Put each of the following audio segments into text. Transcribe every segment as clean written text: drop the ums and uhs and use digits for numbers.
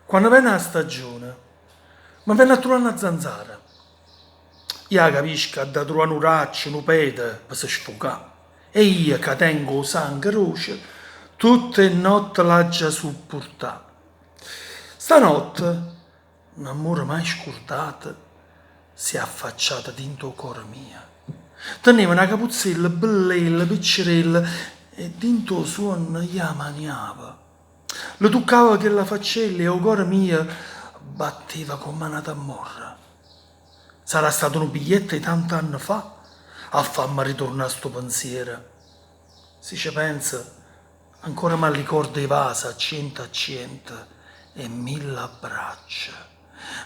Quando viene la stagione, mi viene a trovare una zanzara. Io capisco che da trovare un raccio, un pete, per si sfogare. E io che tengo sangue roce, tutte le notti l'ho già supportato. Stanotte, un amore mai scordato, si è affacciata dentro il cuore mio. Teneva una capuzzella bella, piccerella, e dentro il suono gli maniava. Le toccava che la faccella e il cuore mio batteva come una tamorra. Sarà stato un biglietto di tanti anni fa a farmi ritornare a sto pensiero. Si ci pensa, ancora mi ricordo i vasi a cento e mille abbraccia.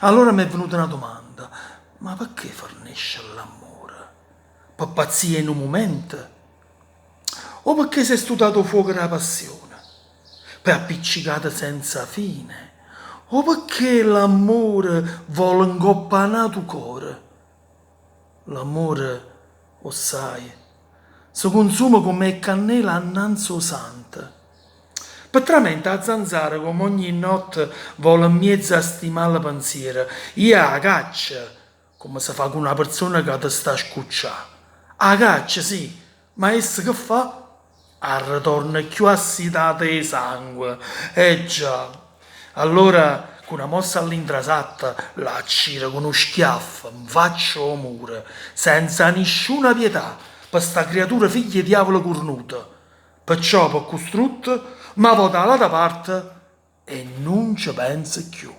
Allora mi è venuta una domanda, ma perché fornisce l'amore? Per pazzia in un momento? O perché sei studiato fuoco della passione? Per appiccicata senza fine? O perché l'amore vuole ingoppanare tu cuore? L'amore, o sai, si consuma come cannella annanzi santa. Petramente a zanzara come ogni notte vuole in mezzo a stimare pensiero. Io a caccia, come si fa con una persona che ti sta a scucciare. A caccia, sì, ma essa che fa? A ritorno più assitata di sangue. Già. Allora, con una mossa all'intrasatta, la accira con uno schiaffo, in faccia o muro, senza nessuna pietà, per sta creatura figlia di diavolo cornuta. Perciò per costrutto, ma vota dall'altra parte e non ci pensa più.